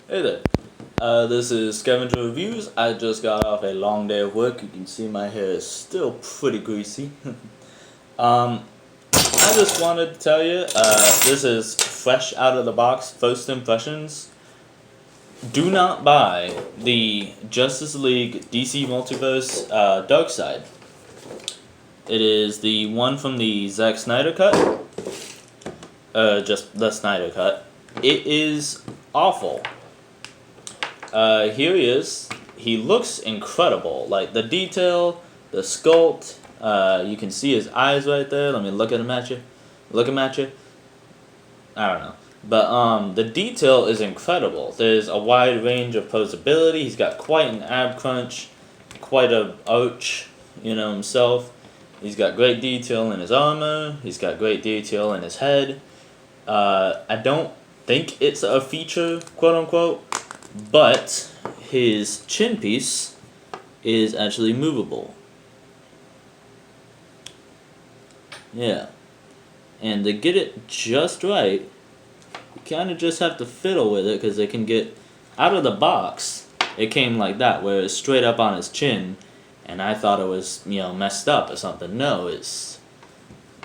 Hey there. This is Scavenger Reviews. I just got off a long day of work. You can see my hair is still pretty greasy. um, I just wanted to tell you, this is fresh out of the box, first impressions. Do not buy the Justice League DC Multiverse Darksied. It is the one from the Zack Snyder cut. Just the Snyder cut. It is awful. Here he is. He looks incredible. Like, the detail, the sculpt, you can see his eyes right there. Let me look at him at you. Look him at you. I don't know. But, the detail is incredible. There's a wide range of posability. He's got quite an ab crunch, quite a arch, himself. He's got great detail in his armor. He's got great detail in his head. I don't think it's a feature, quote unquote, but his chin piece is actually movable. Yeah. And to get it just right, you kind of just have to fiddle with it, because it can get out of the box. It came like that, where it's straight up on his chin, and I thought it was, messed up or something. No, it's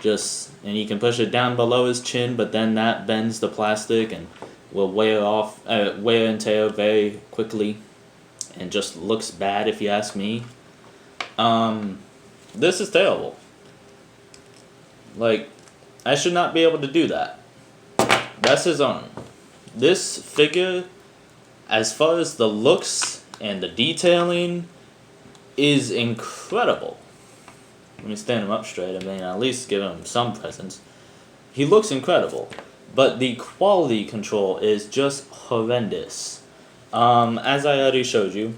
just, and you can push it down below his chin, but then that bends the plastic and will wear and tear very quickly, and just looks bad if you ask me. This is terrible. Like, I should not be able to do that. That's his arm. This figure, as far as the looks and the detailing, is incredible. Let me stand him up straight. I mean, at least give him some presence. He looks incredible, but the quality control is just horrendous. As I already showed you,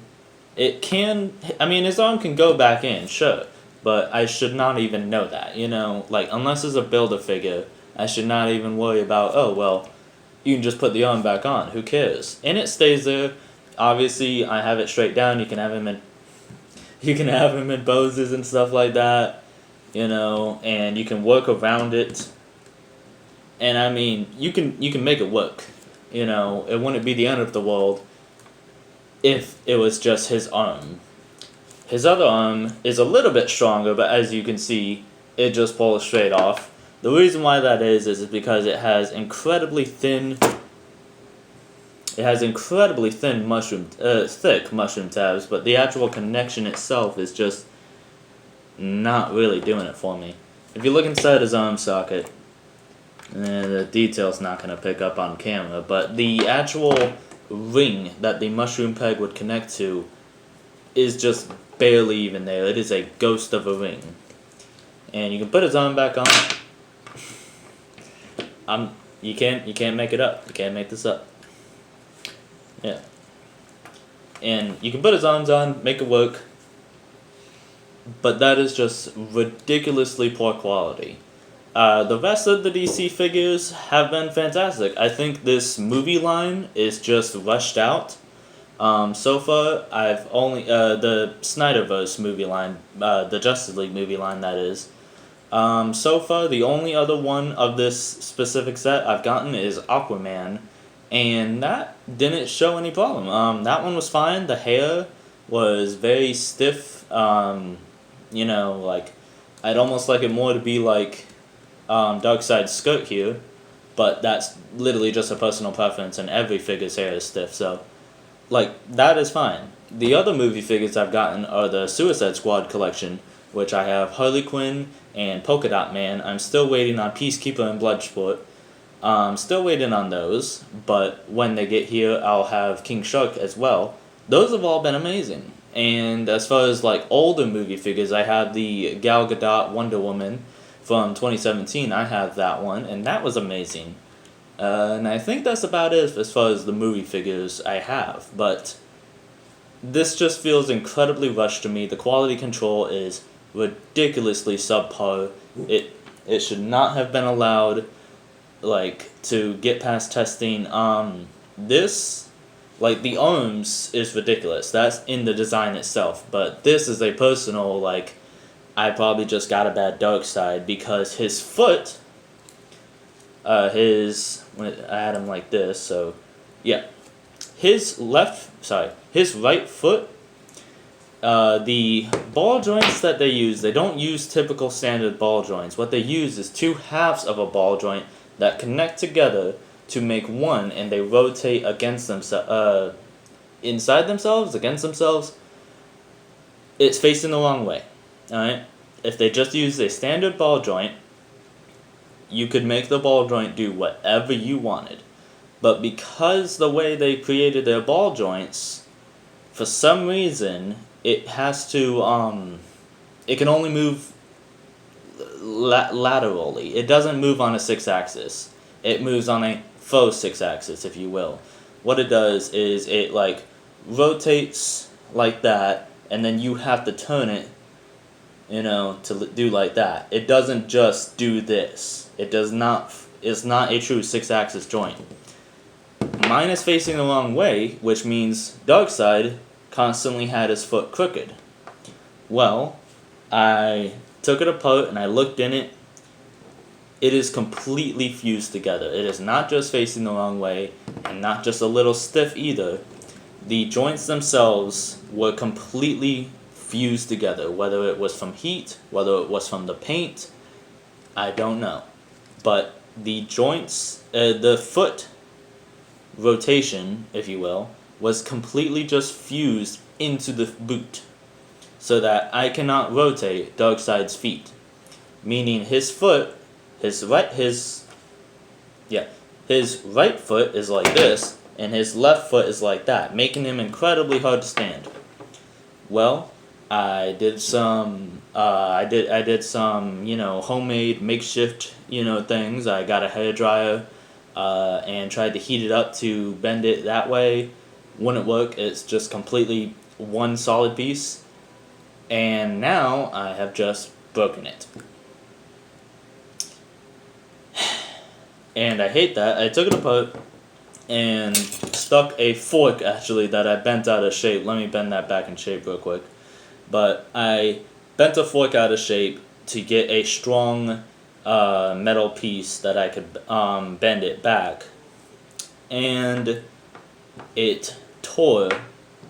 his arm can go back in, sure, but I should not even know that, like, unless it's a Build-A-Figure, I should not even worry about, oh, well, you can just put the arm back on, who cares? And it stays there. Obviously, I have it straight down. You can have him in poses and stuff like that, and you can work around it. And I mean, you can make it work. It wouldn't be the end of the world if it was just his arm. His other arm is a little bit stronger, but as you can see, it just pulls straight off. The reason why that is because it has incredibly thin thick mushroom tabs, but the actual connection itself is just not really doing it for me. If you look inside his arm socket, the detail's not going to pick up on camera, but the actual ring that the mushroom peg would connect to is just barely even there. It is a ghost of a ring. And you can put his arm back on. You can't make it up. You can't make this up. Yeah. And you can put his arms on, make it work, but that is just ridiculously poor quality. The rest of the DC figures have been fantastic. I think this movie line is just rushed out. So far, I've only, the Snyderverse movie line, the Justice League movie line, that is. So far, the only other one of this specific set I've gotten is Aquaman, and that didn't show any problem. That one was fine. The hair was very stiff. Like, I'd almost like it more to be like Darkseid's skirt here, but that's literally just a personal preference, and every figure's hair is stiff, so, like, that is fine. The other movie figures I've gotten are the Suicide Squad collection, which I have Harley Quinn and Polka Dot Man. I'm still waiting on Peacekeeper and Bloodsport. Still waiting on those, but when they get here, I'll have King Shark as well. Those have all been amazing. And as far as, like, older movie figures, I have the Gal Gadot Wonder Woman from 2017. I have that one, and that was amazing. And I think that's about it as far as the movie figures I have, but this just feels incredibly rushed to me. The quality control is ridiculously subpar. It should not have been allowed, like, to get past testing. This, like, the arms is ridiculous. That's in the design itself, but this is a personal, like, I probably just got a bad Darkseid, because his foot, I had him like this, so, yeah. his right foot, the ball joints that they use, they don't use typical standard ball joints. What they use is two halves of a ball joint that connect together to make one, and they rotate against themselves, inside themselves, against themselves. It's facing the wrong way. Alright? If they just use a standard ball joint, you could make the ball joint do whatever you wanted. But because the way they created their ball joints, for some reason, it has to, it can only move laterally. It doesn't move on a 6-axis. It moves on a faux 6-axis, if you will. What it does is it, like, rotates like that, and then you have to turn it, you know, to do like that. It doesn't just do this. It does not, it's not a true 6-axis joint. Mine is facing the wrong way, which means Darksied constantly had his foot crooked. Well, I took it apart and I looked in it. It is completely fused together. It is not just facing the wrong way, and not just a little stiff either. The joints themselves were completely fused together, whether it was from heat, whether it was from the paint, I don't know. But the joints, the foot rotation, if you will, was completely just fused into the boot, so that I cannot rotate Darksied's feet. Meaning his foot, his right foot is like this, and his left foot is like that, making him incredibly hard to stand. Well, I did some, you know, homemade makeshift, you know, things. I got a hairdryer, and tried to heat it up to bend it that way. Wouldn't work. It's just completely one solid piece. And now I have just broken it. And I hate that. I took it apart and stuck a fork, actually, that I bent out of shape. Let me bend that back in shape real quick. But I bent a fork out of shape to get a strong metal piece that I could bend it back. And it tore,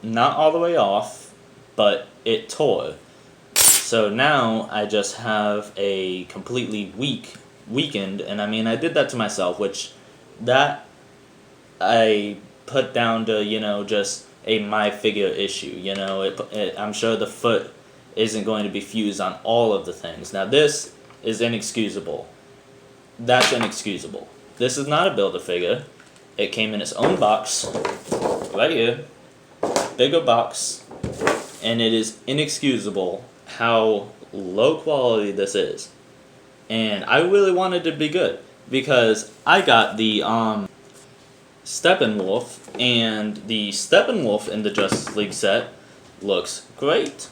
not all the way off, but it tore. So now I just have a completely weakened, and I mean, I did that to myself, which that I put down to, you know, just a my figure issue. You know, I'm sure the foot isn't going to be fused on all of the things. Now this is inexcusable. That's inexcusable. This is not a Build-A-Figure. It came in its own box, right here, bigger box, and it is inexcusable how low quality this is. And I really wanted it to be good, because I got the Steppenwolf, and the Steppenwolf in the Justice League set looks great.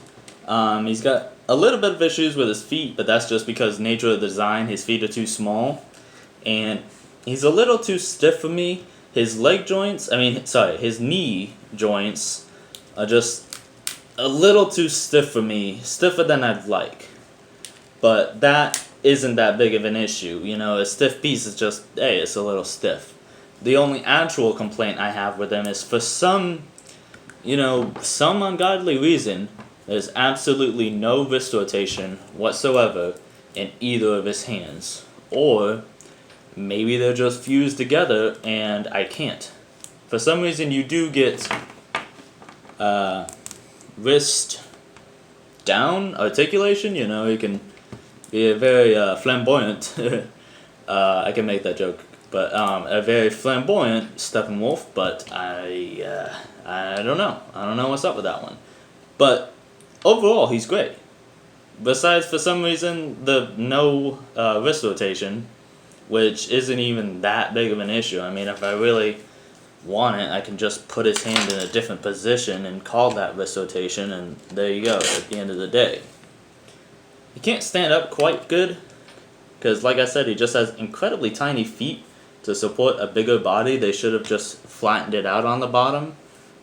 He's got a little bit of issues with his feet, but that's just because nature of the design. His feet are too small, and he's a little too stiff for me. His leg joints, his knee joints are just a little too stiff for me, stiffer than I'd like. But that isn't that big of an issue. You know, a stiff piece is just, hey, it's a little stiff. The only actual complaint I have with him is for some ungodly reason, there's absolutely no wrist rotation whatsoever in either of his hands. Or maybe they're just fused together and I can't. For some reason you do get wrist down articulation. You know, you can be a very flamboyant, I can make that joke, but a very flamboyant Steppenwolf, but I don't know. I don't know what's up with that one. But overall, he's great. Besides, for some reason, the no wrist rotation, which isn't even that big of an issue. I mean, if I really want it, I can just put his hand in a different position and call that wrist rotation, and there you go, at the end of the day. He can't stand up quite good, because like I said, he just has incredibly tiny feet to support a bigger body. They should have just flattened it out on the bottom,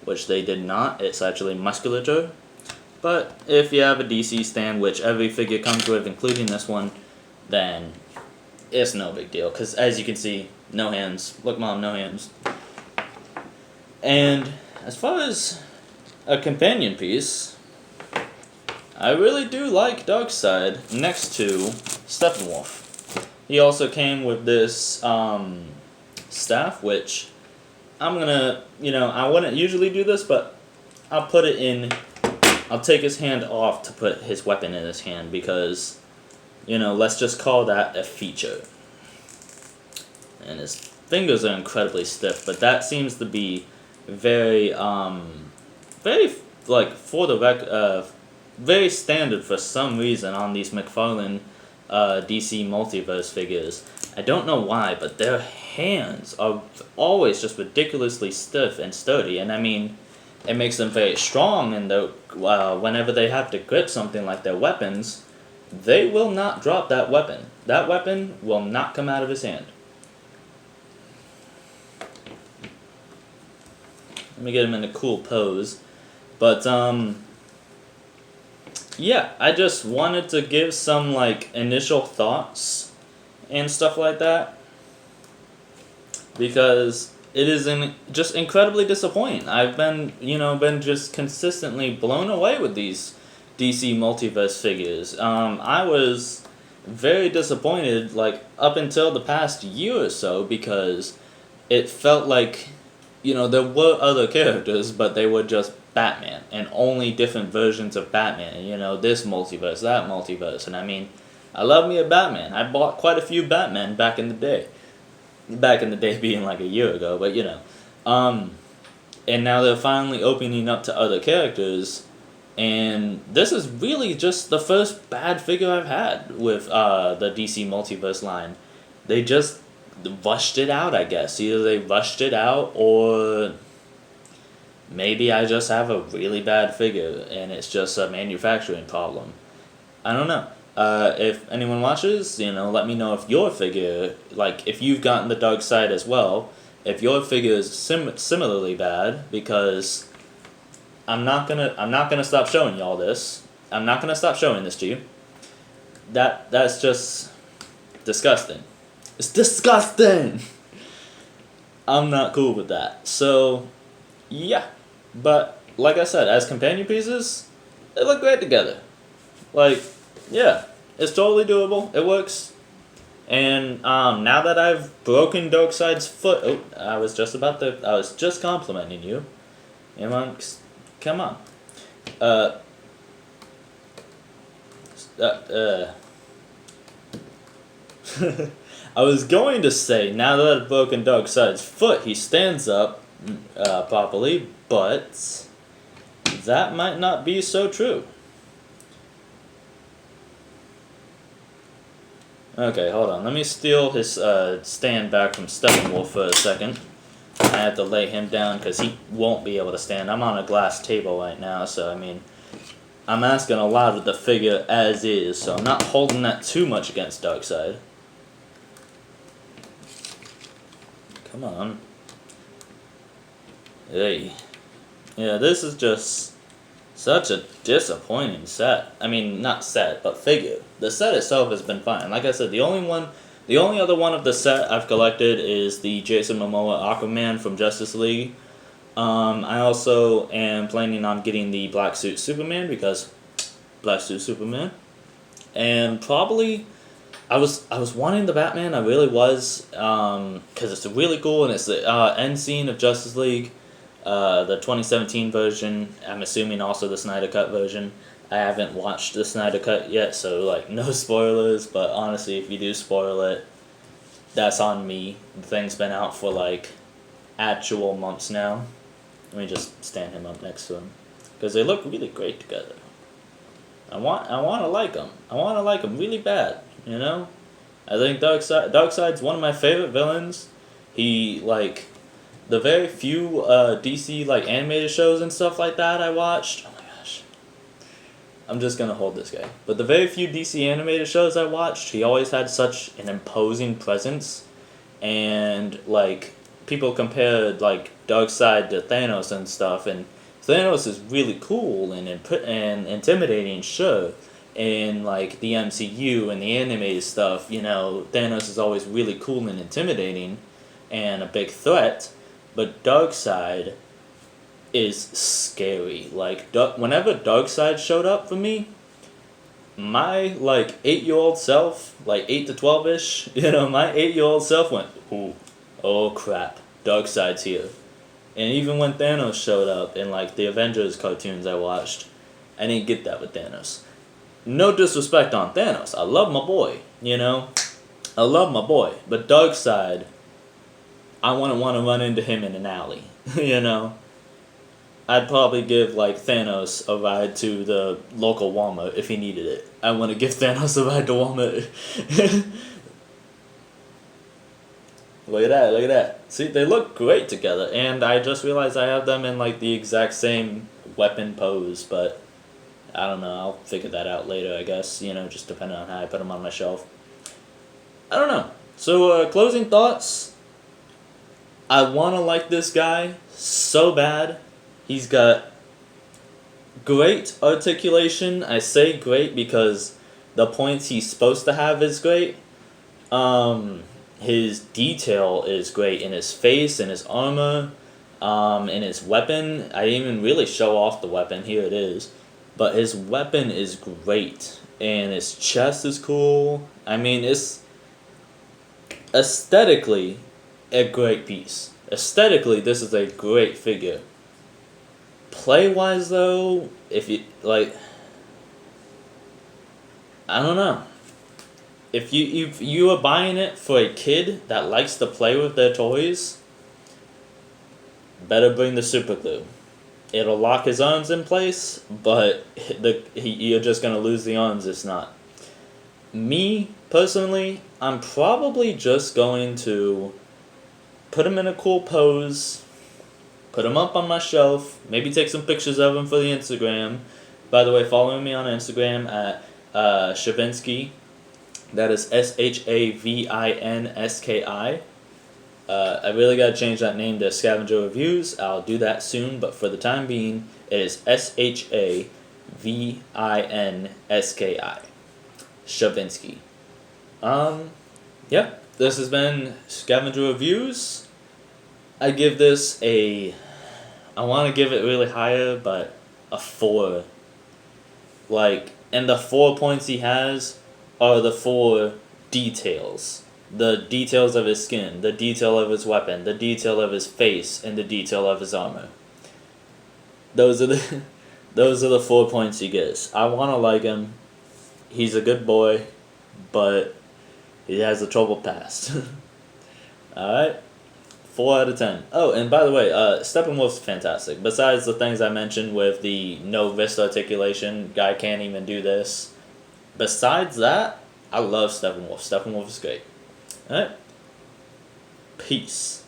which they did not. It's actually musculature. But if you have a DC stand, which every figure comes with, including this one, then it's no big deal. Because as you can see, no hands. Look, Mom, no hands. And as far as a companion piece, I really do like Darksied next to Steppenwolf. He also came with this staff, which I'm gonna, I wouldn't usually do this, but I'll put it in, I'll take his hand off to put his weapon in his hand because, let's just call that a feature. And his fingers are incredibly stiff, but that seems to be very, very standard for some reason on these McFarlane DC multiverse figures. I don't know why, but their hands are always just ridiculously stiff and sturdy, and I mean, it makes them very strong, and whenever they have to grip something like their weapons, they will not drop that weapon. That weapon will not come out of his hand. Let me get him in a cool pose. But, yeah, I just wanted to give some, initial thoughts and stuff like that. Because it is just incredibly disappointing. I've been just consistently blown away with these DC multiverse figures. I was very disappointed, up until the past year or so, because it felt like, there were other characters, but they were just Batman, and only different versions of Batman, this multiverse, that multiverse, and I mean, I love me a Batman. I bought quite a few Batman back in the day. Back in the day being a year ago, but and now they're finally opening up to other characters, and this is really just the first bad figure I've had with the DC Multiverse line. They just rushed it out, I guess. Either they rushed it out, or maybe I just have a really bad figure, and it's just a manufacturing problem. I don't know. If anyone watches, let me know if your figure, if you've gotten the Darksied as well, if your figure is similarly bad, because I'm not gonna stop showing y'all this. I'm not gonna stop showing this to you. That's just disgusting. It's disgusting! I'm not cool with that. So, yeah. But, like I said, as companion pieces, they look great together. Yeah, it's totally doable. It works. And now that I've broken Darkside's foot, I was just complimenting you. Come on. I was going to say, now that I've broken Darkside's foot, he stands up properly, but that might not be so true. Okay, hold on. Let me steal his stand back from Steppenwolf for a second. I have to lay him down because he won't be able to stand. I'm on a glass table right now, so I mean, I'm asking a lot of the figure as is, so I'm not holding that too much against Darksied. Come on. Hey. Yeah, this is just such a disappointing set. I mean, not set, but figure. The set itself has been fine. Like I said, the only other one of the set I've collected is the Jason Momoa Aquaman from Justice League. I also am planning on getting the Black Suit Superman because Black Suit Superman. And probably I was wanting the Batman, I really was, because it's really cool, and it's the end scene of Justice League, the 2017 version, I'm assuming also the Snyder Cut version. I haven't watched the Snyder Cut yet, so, no spoilers, but honestly, if you do spoil it, that's on me. The thing's been out for, actual months now. Let me just stand him up next to him, because they look really great together. I want to like them. I want to like them really bad. I think Darkside's one of my favorite villains. He, the very few DC, animated shows and stuff like that I watched. Oh my gosh. I'm just gonna hold this guy. But the very few DC animated shows I watched, he always had such an imposing presence. And, people compared, Darkseid to Thanos and stuff, and Thanos is really cool and intimidating, sure. In the MCU and the animated stuff, Thanos is always really cool and intimidating and a big threat, but Darkseid is scary. Like, whenever Darkseid showed up for me, my, like, 8-year-old self, like, 8 to 12-ish, my 8-year-old self went, ooh, oh crap, Darkseid's here. And even when Thanos showed up in, like, the Avengers cartoons I watched, I didn't get that with Thanos. No disrespect on Thanos. I love my boy, I love my boy. But Darkseid, I wouldn't want to run into him in an alley, I'd probably give, like, Thanos a ride to the local Walmart if he needed it. I want to give Thanos a ride to Walmart. Look at that. See, they look great together, and I just realized I have them in, like, the exact same weapon pose, but I don't know, I'll figure that out later, I guess, just depending on how I put them on my shelf. I don't know. So, closing thoughts. I want to like this guy so bad. He's got great articulation. I say great because the points he's supposed to have is great. His detail is great in his face, in his armor, in his weapon. I didn't even really show off the weapon. Here it is. But his weapon is great. And his chest is cool. I mean, it's aesthetically a great piece. Aesthetically, this is a great figure. Play-wise, though, if you, like, I don't know. If you are buying it for a kid that likes to play with their toys, better bring the super glue. It'll lock his arms in place, but you're just going to lose the arms if not. Me, personally, I'm probably just going to put him in a cool pose, put him up on my shelf, maybe take some pictures of him for the Instagram. By the way, follow me on Instagram at Shavinsky. That is SHAVINSKI. I really got to change that name to Scavenger Reviews. I'll do that soon, but for the time being, it is SHAVINSKI. Shavinsky. Yeah, this has been Scavenger Reviews. I give this I want to give it really higher, but a 4. Like, and the 4 points he has are the 4 details. The details of his skin, the detail of his weapon, the detail of his face, and the detail of his armor. Those are the 4 points he gets. I want to like him. He's a good boy, but he has a troubled past. Alright? 4 out of 10. Oh, and by the way, Steppenwolf's fantastic. Besides the things I mentioned with the no wrist articulation, guy can't even do this. Besides that, I love Steppenwolf. Steppenwolf is great. Alright? Peace.